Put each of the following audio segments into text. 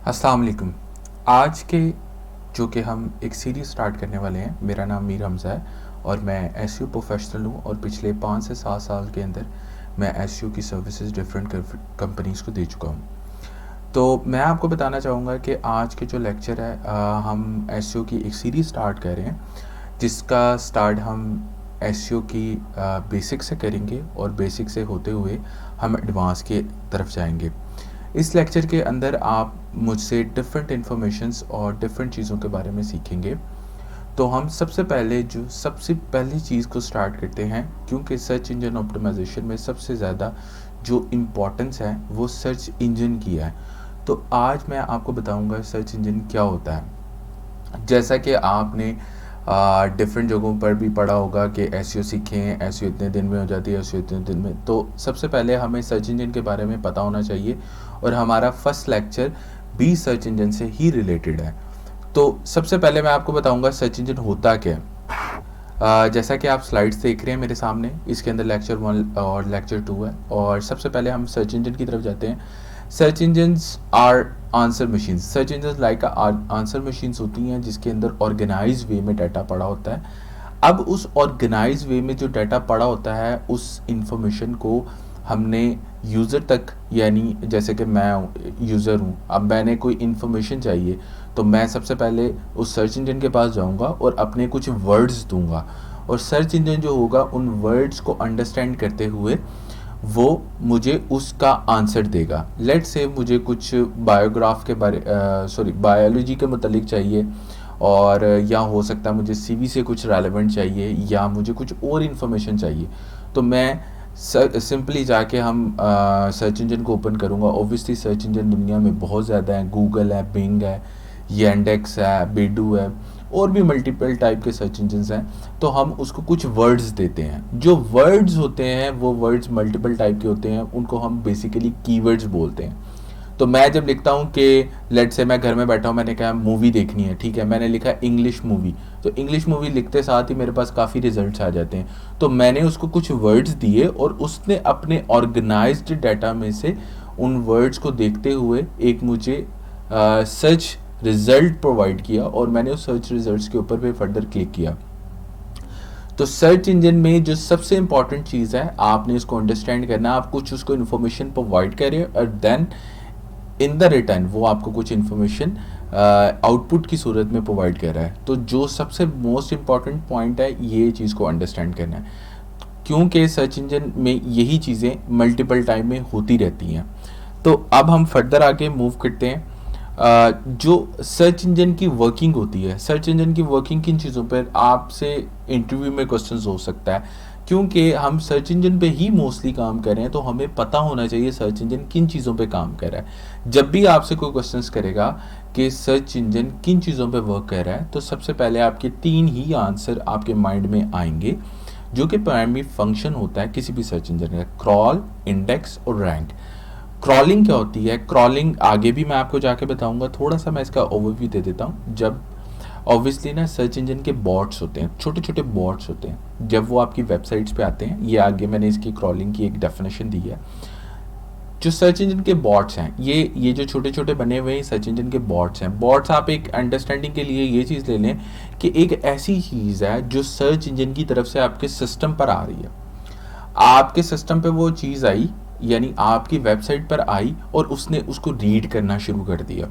अस्सलाम वालेकुम। आज के जो कि हम एक सीरीज़ स्टार्ट करने वाले हैं। मेरा नाम मीर हमज़ा है और मैं एसईओ प्रोफेशनल हूँ और पिछले 5 से 7 साल के अंदर मैं एसईओ की सर्विसेज डिफरेंट कंपनीज़ को दे चुका हूँ। तो मैं आपको बताना चाहूँगा कि आज के जो लेक्चर है हम एसईओ की एक सीरीज़ स्टार्ट कर रहे हैं, जिसका स्टार्ट हम एसईओ की बेसिक से करेंगे और बेसिक से होते हुए हम एडवांस के तरफ जाएंगे। इस लेक्चर के अंदर आप मुझसे डिफरेंट इन्फॉर्मेशंस और डिफरेंट चीज़ों के बारे में सीखेंगे। तो हम सबसे पहली चीज़ को स्टार्ट करते हैं, क्योंकि सर्च इंजन ऑप्टिमाइजेशन में सबसे ज़्यादा जो इम्पोर्टेंस है वो सर्च इंजन की है। तो आज मैं आपको बताऊंगा सर्च इंजन क्या होता है। जैसा कि आपने डिफरेंट जगहों पर भी पढ़ा होगा कि एसईओ सीखें, एसईओ इतने दिन में हो जाती है, एसईओ इतने दिन में। तो सबसे पहले हमें सर्च इंजन के बारे में पता होना चाहिए और हमारा फर्स्ट लेक्चर भी सर्च इंजन से ही रिलेटेड है। तो सबसे पहले मैं आपको बताऊंगा सर्च इंजन होता क्या है। जैसा कि आप स्लाइड्स देख रहे हैं मेरे सामने, इसके अंदर लेक्चर 1 और लेक्चर 2 है। और सबसे पहले हम सर्च इंजन की तरफ जाते हैं। Search engines are answer machines. Search engine like answer machines होती हैं जिसके अंदर ऑर्गेनाइज वे में डाटा पड़ा होता है। अब उस ऑर्गेनाइज वे में जो डाटा पड़ा होता है, उस इंफॉर्मेशन को हमने यूज़र तक, यानी जैसे कि मैं यूज़र हूँ, अब मैंने कोई इन्फॉर्मेशन चाहिए तो मैं सबसे पहले उस सर्च इंजन के पास जाऊँगा और अपने कुछ वर्ड्स दूंगा, और सर्च इंजन जो होगा उन वर्ड्स को अंडरस्टैंड करते हुए वो मुझे उसका आंसर देगा। लेट्स से मुझे कुछ बायोलॉजी के मतलब चाहिए, और या हो सकता है मुझे सीवी से कुछ रेलेवेंट चाहिए, या मुझे कुछ और इन्फॉर्मेशन चाहिए। तो मैं सिंपली जाके हम सर्च इंजन को ओपन करूँगा। ऑब्वियसली सर्च इंजन दुनिया में बहुत ज़्यादा है, गूगल है, बिंग है, येंडेक्स है, बेडू है, और भी मल्टीपल टाइप के सर्च इंजन्स हैं। तो हम उसको कुछ वर्ड्स देते हैं। जो वर्ड्स होते हैं वो वर्ड्स मल्टीपल टाइप के होते हैं, उनको हम बेसिकली कीवर्ड्स बोलते हैं। तो मैं जब लिखता हूँ कि लेट्स से मैं घर में बैठा हूँ, मैंने कहा मूवी देखनी है, ठीक है, मैंने लिखा इंग्लिश मूवी, तो इंग्लिश मूवी लिखते साथ ही मेरे पास काफ़ी रिजल्ट्स आ जाते हैं। तो मैंने उसको कुछ वर्ड्स दिए और उसने अपने ऑर्गेनाइज्ड डाटा में से उन वर्ड्स को देखते हुए एक मुझे सर्च रिजल्ट प्रोवाइड किया, और मैंने उस सर्च रिजल्ट्स के ऊपर भी फर्दर क्लिक किया। तो सर्च इंजन में जो सबसे इंपॉर्टेंट चीज़ है, आपने इसको अंडरस्टैंड करना। आप कुछ उसको इन्फॉर्मेशन प्रोवाइड करें और देन इन द रिटर्न वो आपको कुछ इन्फॉर्मेशन आउटपुट की सूरत में प्रोवाइड कर रहा है। तो जो सबसे मोस्ट इम्पॉर्टेंट पॉइंट है, ये चीज़ को अंडरस्टैंड करना है, क्योंकि सर्च इंजन में यही चीज़ें मल्टीपल टाइम में होती रहती हैं। तो अब हम फर्दर आगे मूव करते हैं। जो सर्च इंजन की वर्किंग होती है, सर्च इंजन की वर्किंग किन चीज़ों पर आपसे इंटरव्यू में क्वेश्चंस हो सकता है, क्योंकि हम सर्च इंजन पे ही मोस्टली काम कर रहे हैं। तो हमें पता होना चाहिए सर्च इंजन किन चीज़ों पे काम कर रहा है। जब भी आपसे कोई क्वेश्चंस करेगा कि सर्च इंजन किन चीज़ों पे वर्क कर रहा है, तो सबसे पहले आपके 3 ही आंसर आपके माइंड में आएंगे, जो कि प्राइमरी फंक्शन होता है किसी भी सर्च इंजन का: क्रॉल, इंडेक्स और रैंक। क्रॉलिंग क्या होती है? क्रॉलिंग आगे भी मैं आपको जाके बताऊंगा, थोड़ा सा मैं इसका ओवरव्यू दे देता हूँ। जब ऑब्वियसली ना सर्च इंजन के बॉट्स होते हैं, छोटे छोटे बॉट्स होते हैं, जब वो आपकी वेबसाइट्स पे आते हैं, ये आगे मैंने इसकी क्रॉलिंग की एक डेफिनेशन दी है। जो सर्च इंजन के बॉट्स हैं, ये जो छोटे छोटे बने हुए हैं सर्च इंजन के बॉट्स हैं। बॉट्स आप एक अंडरस्टैंडिंग के लिए ये चीज़ ले लें कि एक ऐसी चीज़ है जो सर्च इंजन की तरफ से आपके सिस्टम पर आ रही है। आपके सिस्टम पे वो चीज़ आई, यानी आपकी वेबसाइट पर आई, और उसने उसको रीड करना शुरू कर दिया।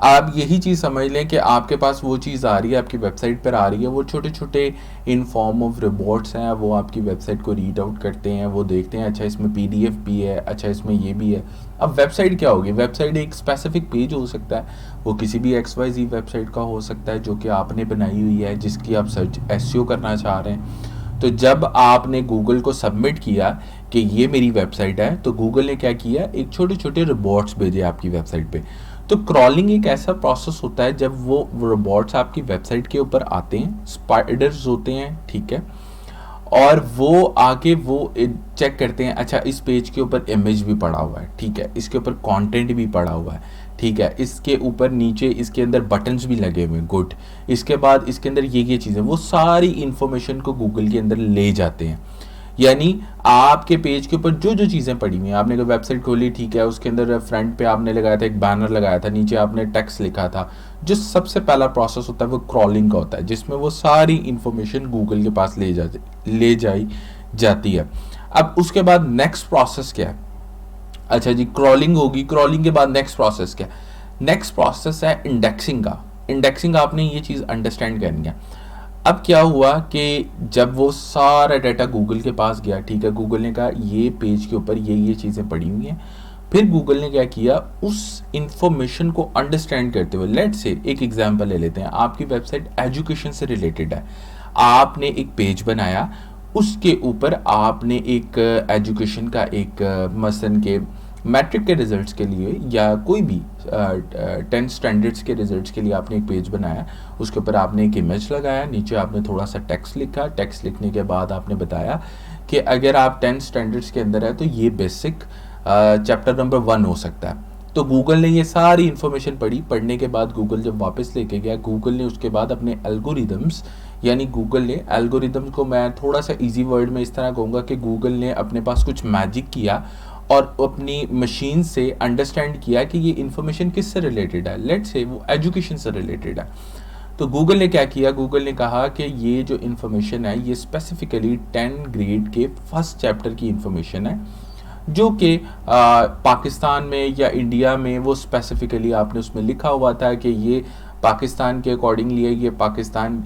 आप यही चीज़ समझ लें कि आपके पास वो चीज़ आ रही है, आपकी वेबसाइट पर आ रही है। वो छोटे छोटे इन फॉर्म ऑफ रिपोर्ट्स हैं, वो आपकी वेबसाइट को रीड आउट करते हैं। वो देखते हैं अच्छा इसमें पीडीएफ भी है, अच्छा इसमें ये भी है। अब वेबसाइट क्या होगी? वेबसाइट एक स्पेसिफिक पेज हो सकता है, वो किसी भी XYZ वेबसाइट का हो सकता है जो कि आपने बनाई हुई है, जिसकी आप सर्च एसईओ करना चाह रहे हैं। तो जब आपने गूगल को सबमिट किया कि ये मेरी वेबसाइट है, तो गूगल ने क्या किया, एक छोटे छोटे रिपोर्ट्स भेजे आपकी वेबसाइट पे। तो क्रॉलिंग एक ऐसा प्रोसेस होता है जब वो रिपोर्ट्स आपकी वेबसाइट के ऊपर आते हैं, स्पाइडर्स होते हैं, ठीक है, और वो आके वो चेक करते हैं, अच्छा इस पेज के ऊपर इमेज भी पड़ा हुआ है, ठीक है, इसके ऊपर कंटेंट भी पड़ा हुआ है, ठीक है, इसके ऊपर नीचे इसके अंदर बटन्स भी लगे हुए हैं, गुड, इसके बाद इसके अंदर ये चीज़ें, वो सारी इन्फॉर्मेशन को गूगल के अंदर ले जाते हैं। यानी आपके पेज के ऊपर जो जो चीज़ें पड़ी हुई हैं, आपने कोई वेबसाइट खोली, ठीक है, उसके अंदर फ्रंट पे आपने लगाया था एक बैनर लगाया था, नीचे आपने टेक्स्ट लिखा था। जो सबसे पहला प्रोसेस होता है वो क्रॉलिंग का होता है, जिसमें वो सारी इंफॉर्मेशन गूगल के पास ले जाई जाती है। अब उसके बाद नेक्स्ट प्रोसेस क्या है? अच्छा जी, क्रॉलिंग होगी, क्रॉलिंग के बाद नेक्स्ट प्रोसेस क्या है? नेक्स्ट प्रोसेस है इंडेक्सिंग का। इंडेक्सिंग आपने ये चीज़ अंडरस्टैंड करनी है। अब क्या हुआ कि जब वो सारा डाटा गूगल के पास गया, ठीक है, गूगल ने कहा ये पेज के ऊपर ये चीज़ें पड़ी हुई हैं, फिर गूगल ने क्या किया, उस इंफॉर्मेशन को अंडरस्टैंड करते हुए, लेट से एक एग्जांपल ले लेते हैं, आपकी वेबसाइट एजुकेशन से रिलेटेड है, आपने एक पेज बनाया, उसके ऊपर आपने एक एजुकेशन का एक मसलन के मैट्रिक के रिजल्ट्स के लिए या कोई भी 10 स्टैंडर्ड्स के रिजल्ट्स के लिए आपने एक पेज बनाया, उसके ऊपर आपने एक इमेज लगाया, नीचे आपने थोड़ा सा टेक्स्ट लिखा, टेक्स्ट लिखने के बाद आपने बताया कि अगर आप 10 स्टैंडर्ड्स के अंदर है तो ये बेसिक चैप्टर नंबर 1 हो सकता है। तो गूगल ने ये सारी इन्फॉर्मेशन पढ़ी, पढ़ने के बाद गूगल जब वापस लेके गया, गूगल ने उसके बाद अपने एल्गोरिदम्स, यानी गूगल ने एल्गोरिदम्स को मैं थोड़ा सा इजी वर्ड में इस तरह कहूँगा कि गूगल ने अपने पास कुछ मैजिक किया और अपनी मशीन से अंडरस्टैंड किया कि ये इन्फॉर्मेशन किससे रिलेटेड है, लेट्स से वो एजुकेशन से रिलेटेड है। तो गूगल ने क्या किया, गूगल ने कहा कि ये जो इन्फॉर्मेशन है ये स्पेसिफिकली 10 ग्रेड के फर्स्ट चैप्टर की इन्फॉर्मेशन है, जो कि पाकिस्तान में या इंडिया में वो स्पेसिफिकली आपने उसमें लिखा हुआ था कि ये पाकिस्तान के अकॉर्डिंगली है, ये पाकिस्तान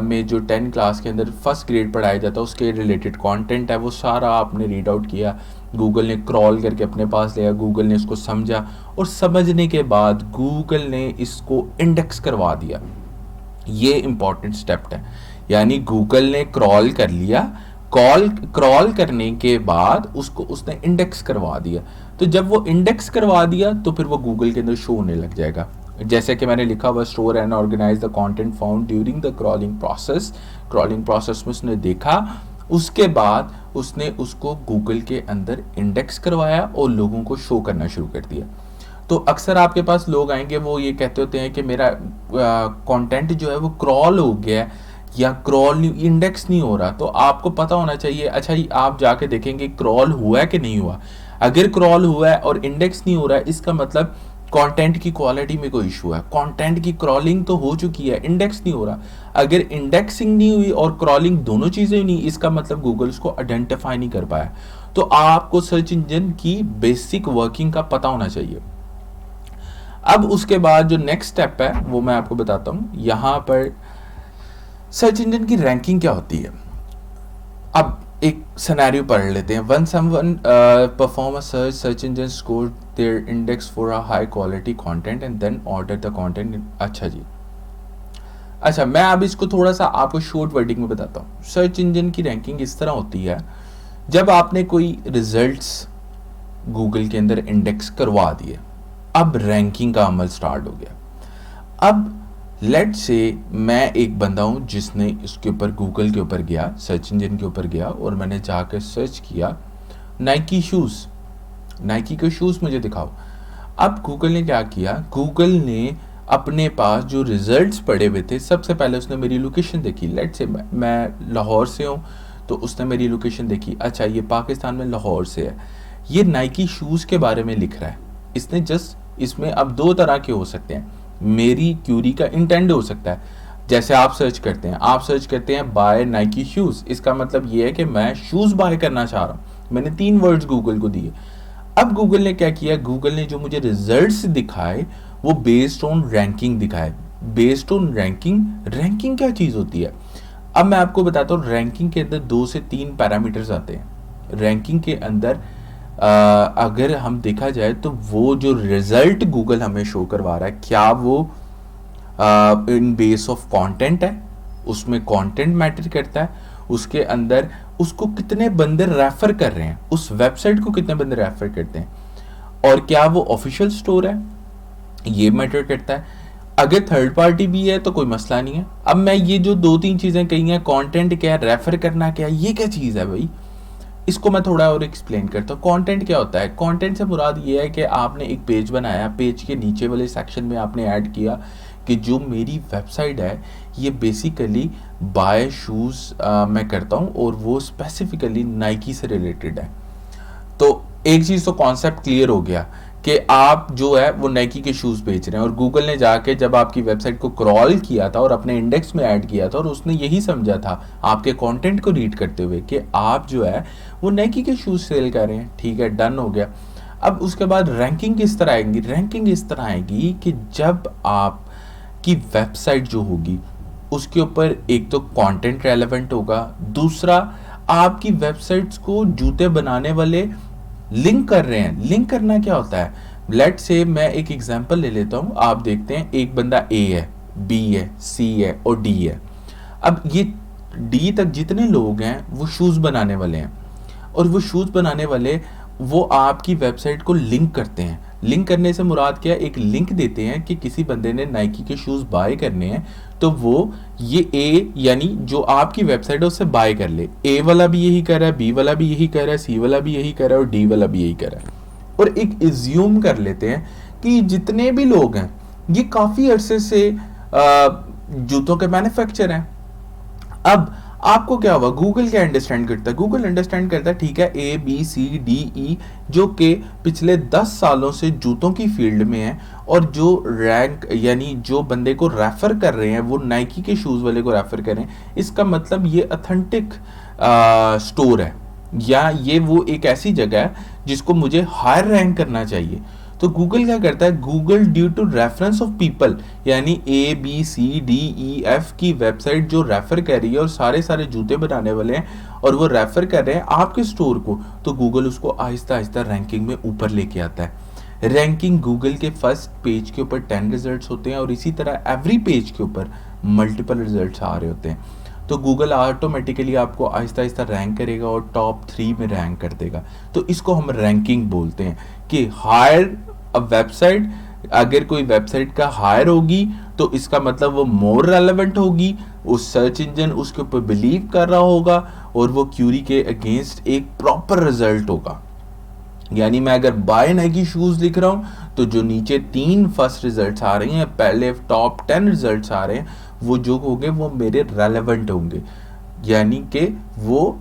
में जो 10 क्लास के अंदर फर्स्ट ग्रेड पढ़ाया जाता है उसके रिलेटेड कंटेंट है, वो सारा आपने रीड आउट किया, गूगल ने क्रॉल करके अपने पास लिया, गूगल ने इसको समझा और समझने के बाद गूगल ने इसको इंडेक्स करवा दिया। ये इंपॉर्टेंट स्टेप है, यानी गूगल ने क्रॉल कर लिया, क्रॉल करने के बाद उसको उसने इंडेक्स करवा दिया। तो जब वो इंडेक्स करवा दिया तो फिर वो गूगल के अंदर शो होने लग जाएगा, जैसे कि मैंने लिखा हुआ store and organise the content found during the crawling process. Crawling process में उसने देखा, उसके बाद उसने उसको गूगल के अंदर इंडेक्स करवाया और लोगों को शो करना शुरू कर दिया। तो अक्सर आपके पास लोग आएंगे, वो ये कहते होते हैं कि मेरा कंटेंट जो है वो क्रॉल हो गया या क्रॉल नहीं, इंडेक्स नहीं हो रहा। तो आपको पता होना चाहिए, अच्छा आप जाके देखेंगे क्रॉल हुआ है कि नहीं हुआ। अगर क्रॉल हुआ है और इंडेक्स नहीं हो रहा है, इसका मतलब कंटेंट की क्वालिटी में कोई इशू है। कंटेंट की क्रॉलिंग तो हो चुकी है, इंडेक्स नहीं हो रहा। अगर इंडेक्सिंग नहीं हुई और क्रॉलिंग दोनों चीज़ें नहीं, इसका मतलब गूगल उसको आइडेंटिफाई नहीं कर पाया। तो आपको सर्च इंजन की बेसिक वर्किंग का पता होना चाहिए। अब उसके बाद जो नेक्स्ट स्टेप है वो मैं आपको बताता हूँ। यहाँ पर सर्च इंजन की रैंकिंग क्या होती है। अब एक सिनेरियो पढ़ लेते हैं। When someone perform a search engine score their index for a high quality content and then order the content. अच्छा जी, अच्छा मैं अब इसको थोड़ा सा आपको शॉर्ट वर्डिंग में बताता हूँ। सर्च इंजन की रैंकिंग इस तरह होती है, जब आपने कोई रिजल्ट्स गूगल के अंदर इंडेक्स करवा दिए, अब रैंकिंग का अमल स्टार्ट हो गया। अब लेट से मैं एक बंदा हूँ जिसने इसके ऊपर गूगल के ऊपर गया, सर्च इंजन के ऊपर गया और मैंने जाकर सर्च किया नाइकी शूज़, नाइकी के शूज़ मुझे दिखाओ। अब गूगल ने क्या किया, गूगल ने अपने पास जो रिजल्ट्स पड़े हुए थे, सबसे पहले उसने मेरी लोकेशन देखी। लेट से मैं लाहौर से हूँ, तो उसने मेरी लोकेशन देखी, अच्छा ये पाकिस्तान में लाहौर से है, ये नाइकी शूज़ के बारे में लिख रहा है। इसने जस्ट, इसमें अब दो तरह के हो सकते हैं, मेरी क्यूरी का इंटेंड हो सकता है। जैसे आप सर्च करते हैं, आप सर्च करते हैं बाय नाइकी शूज़, इसका मतलब ये है कि मैं शूज़ बाय करना चाह रहा हूँ। मैंने 3 वर्ड्स गूगल को दिए। अब गूगल ने क्या किया, गूगल ने जो मुझे रिजल्ट्स दिखाए वो बेस्ड ऑन रैंकिंग दिखाए। बेस्ड ऑन रैंकिंग, रैंकिंग क्या चीज़ होती है अब मैं आपको बताता हूँ। रैंकिंग के अंदर 2 से 3 पैरामीटर्स आते हैं। रैंकिंग के अंदर अगर हम देखा जाए तो वो जो रिजल्ट गूगल हमें शो करवा रहा है, क्या वो इन बेस ऑफ कंटेंट है, उसमें कंटेंट मैटर करता है, उसके अंदर उसको कितने बंदे रेफर कर रहे हैं, उस वेबसाइट को कितने बंदे रेफर करते हैं, और क्या वो ऑफिशियल स्टोर है, ये मैटर करता है। अगर थर्ड पार्टी भी है तो कोई मसला नहीं है। अब मैं ये जो 2-3 चीज़ें कही हैं, कंटेंट क्या है, रेफर करना क्या है, ये क्या चीज़ है भाई, इसको मैं थोड़ा और एक्सप्लेन करता हूँ। कंटेंट क्या होता है, कंटेंट से मुराद ये है कि आपने एक पेज बनाया, पेज के नीचे वाले सेक्शन में आपने ऐड किया कि जो मेरी वेबसाइट है ये बेसिकली बाय शूज़ मैं करता हूँ और वो स्पेसिफिकली नाइकी से रिलेटेड है। तो एक चीज़ तो कॉन्सेप्ट क्लियर हो गया कि आप जो है वो नाइकी के शूज़ बेच रहे हैं, और गूगल ने जाके जब आपकी वेबसाइट को क्रॉल किया था और अपने इंडेक्स में ऐड किया था, और उसने यही समझा था आपके कंटेंट को रीड करते हुए कि आप जो है वो नाइकी के शूज़ सेल कर रहे हैं। ठीक है, डन हो गया। अब उसके बाद रैंकिंग किस तरह आएगी? रैंकिंग इस तरह आएगी कि जब आपकी वेबसाइट जो होगी उसके ऊपर एक तो कंटेंट रेलेवेंट होगा, दूसरा आपकी वेबसाइट्स को जूते बनाने वाले लिंक कर रहे हैं। लिंक करना क्या होता है? लेट से मैं एक एग्जांपल ले लेता हूं। आप देखते हैं एक बंदा ए है, बी है, सी है और डी है। अब ये डी तक जितने लोग हैं वो शूज़ बनाने वाले हैं, और वो शूज़ बनाने वाले वो आपकी वेबसाइट को लिंक करते हैं। लिंक करने से मुराद क्या है? एक लिंक देते हैं कि किसी बंदे ने नाइकी के शूज़ बाय करने हैं तो वो ये ए यानी जो आपकी वेबसाइट है उससे बाय कर ले। ए वाला भी यही कर रहा है, बी वाला भी यही कर रहा है, सी वाला भी यही कर रहा है और डी वाला भी यही कर रहा है। और एक एज्यूम कर लेते हैं कि जितने भी लोग हैं ये काफ़ी अरसे से जूतों के मैन्युफैक्चर हैं। अब आपको क्या हुआ? गूगल क्या अंडरस्टैंड करता है? गूगल अंडरस्टैंड करता है ठीक है ए बी सी डी ई जो कि पिछले 10 सालों से जूतों की फील्ड में है, और जो रैंक यानी जो बंदे को रेफर कर रहे हैं वो नाइकी के शूज़ वाले को रेफर कर रहे हैं। इसका मतलब ये ऑथेंटिक स्टोर है, या ये वो एक ऐसी जगह है जिसको मुझे हायर रैंक करना चाहिए। तो गूगल क्या करता है? Google due to reference of people यानी A B C D E F की वेबसाइट जो रेफर कर रही है और सारे सारे जूते बनाने वाले हैं और वो रेफर कर रहे हैं आपके स्टोर को, तो गूगल उसको आहिस्ता आहिस्ता रैंकिंग में ऊपर लेके आता है। रैंकिंग गूगल के फर्स्ट पेज के ऊपर 10 रिजल्ट्स होते हैं, और इसी तरह एवरी पेज के ऊपर मल्टीपल रिजल्ट्स आ रहे होते हैं। तो गूगल ऑटोमेटिकली आपको आहिस्ता आहिस्ता रैंक करेगा और टॉप 3 में रैंक कर देगा। तो इसको हम रैंकिंग बोलते हैं कि हायर वेबसाइट, अगर कोई वेबसाइट का हायर होगी तो इसका मतलब वो मोर रेलेवेंट होगी, उस सर्च इंजन उसके ऊपर बिलीव कर रहा होगा और वो क्यूरी के अगेंस्ट एक प्रॉपर रिजल्ट होगा। यानी मैं अगर बाय नाइकी शूज़ लिख रहा हूँ तो जो नीचे 3 फर्स्ट रिजल्ट्स आ रही हैं, पहले टॉप 10 रिजल्ट्स आ रहे हैं, वो जो होंगे वो मेरे रेलेवेंट होंगे, यानी कि वो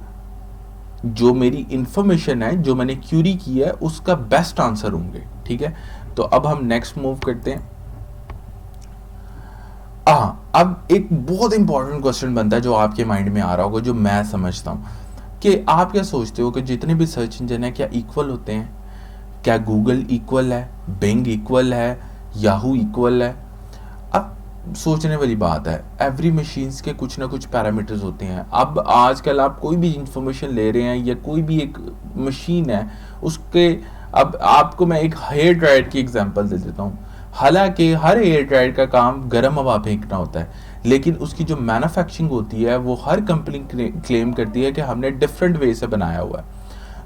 जो मेरी इंफॉर्मेशन है जो मैंने क्यूरी की है उसका बेस्ट आंसर होंगे। ठीक है, तो अब हम नेक्स्ट मूव करते हैं। अब एक बहुत इंपॉर्टेंट क्वेश्चन बनता है जो आपके माइंड में आ रहा होगा, जो मैं समझता हूँ कि आप क्या सोचते हो कि जितने भी सर्च इंजन है क्या इक्वल होते हैं? क्या गूगल इक्वल है, बिंग इक्वल है, याहू इक्वल है? अब सोचने वाली बात है, एवरी मशीन्स के कुछ ना कुछ पैरामीटर्स होते हैं। अब आजकल आप कोई भी इंफॉर्मेशन ले रहे हैं या कोई भी एक मशीन है उसके, अब आपको मैं एक हेयर ड्रायर की एग्जांपल दे देता हूँ। हालांकि हर हेयर ड्रायर का काम गर्म हवा फेंकना होता है, लेकिन उसकी जो मैन्युफैक्चरिंग होती है वो हर कंपनी क्लेम करती है कि हमने डिफरेंट वे से बनाया हुआ है।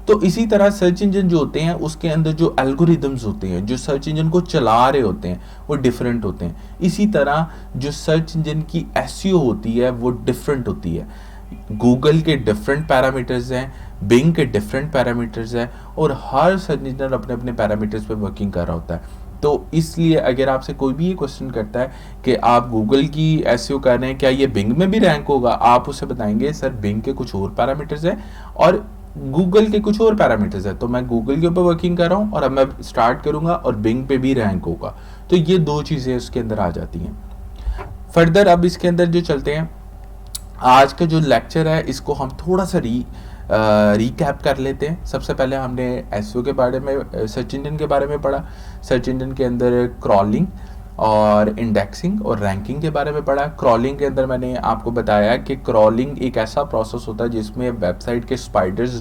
तो इसी तरह सर्च इंजन जो होते हैं उसके अंदर जो एल्गोरिदम्स होते हैं, जो सर्च इंजन को चला रहे होते हैं, वो डिफरेंट होते हैं। इसी तरह जो सर्च इंजन की एसईओ होती है वो डिफरेंट होती है। गूगल के डिफरेंट पैरामीटर्स हैं, बिंग के डिफरेंट पैरामीटर्स हैं, और हर सर्च इंजन अपने अपने पैरामीटर्स पे वर्किंग कर रहा होता है। तो इसलिए अगर आपसे कोई भी ये क्वेश्चन करता है कि आप गूगल की एसईओ कर रहे हैं, क्या ये बिंग में भी रैंक होगा, आप उसे बताएंगे सर बिंग के कुछ और पैरामीटर्स हैं और गूगल के कुछ और पैरामीटर्स है, तो मैं गूगल के ऊपर वर्किंग कर रहा हूँ और अब मैं स्टार्ट करूँगा और बिंग पे भी रैंक होगा। तो ये दो चीज़ें उसके अंदर आ जाती हैं। फर्दर अब इसके अंदर जो चलते हैं, आज का जो लेक्चर है इसको हम थोड़ा सा रिकैप कर लेते हैं। सबसे पहले हमने एसईओ के बारे में, सर्च इंजन के बारे में पढ़ा। सर्च इंजन के अंदर क्रॉलिंग और इंडेक्सिंग और रैंकिंग के बारे में पढ़ा। क्रॉलिंग के अंदर मैंने आपको बताया कि क्रॉलिंग एक ऐसा प्रोसेस होता है जिसमें वेबसाइट के स्पाइडर्स,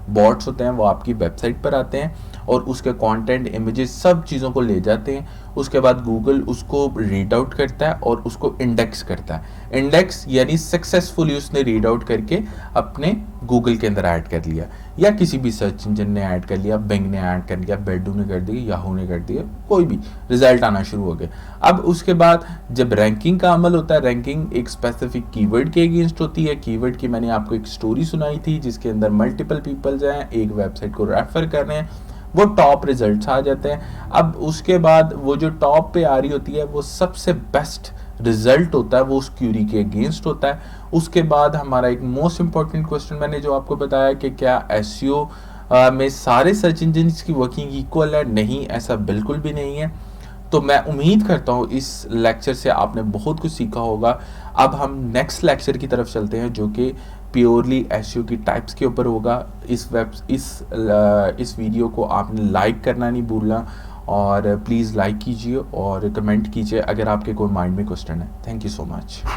बॉट्स होते हैं, वो आपकी वेबसाइट पर आते हैं और उसके कंटेंट, इमेजेस, सब चीज़ों को ले जाते हैं। उसके बाद गूगल उसको रीड आउट करता है और उसको इंडेक्स करता है। इंडेक्स यानी सक्सेसफुली उसने रीड आउट करके अपने गूगल के अंदर ऐड कर लिया, या किसी भी सर्च इंजन ने ऐड कर लिया, बिंग ने ऐड कर लिया, बैडू ने कर दिया, याहू ने कर दिया, कोई भी रिजल्ट आना शुरू हो गए। अब उसके बाद जब रैंकिंग का अमल होता है, रैंकिंग एक स्पेसिफिक कीवर्ड के अगेंस्ट होती है। कीवर्ड की मैंने आपको एक स्टोरी सुनाई थी जिसके अंदर मल्टीपल पीपल्स हैं, एक वेबसाइट को रेफर कर रहे हैं, वो टॉप रिजल्ट्स आ जाते हैं। अब उसके बाद वो जो टॉप पे आ रही होती है वो सबसे बेस्ट रिजल्ट होता है, वो उस क्यूरी के अगेंस्ट होता है। उसके बाद हमारा एक मोस्ट इंपॉर्टेंट क्वेश्चन मैंने जो आपको बताया कि क्या एसईओ में सारे सर्च इंजन की वर्किंग इक्वल है, नहीं, ऐसा बिल्कुल भी नहीं है। तो मैं उम्मीद करता हूँ इस लेक्चर से आपने बहुत कुछ सीखा होगा। अब हम नेक्स्ट लेक्चर की तरफ चलते हैं जो कि प्योरली एसईओ की टाइप्स के ऊपर होगा। इस वीडियो को आपने लाइक करना नहीं भूलना, और प्लीज़ लाइक कीजिए और कमेंट कीजिए अगर आपके कोई माइंड में क्वेश्चन है। Thank you so much.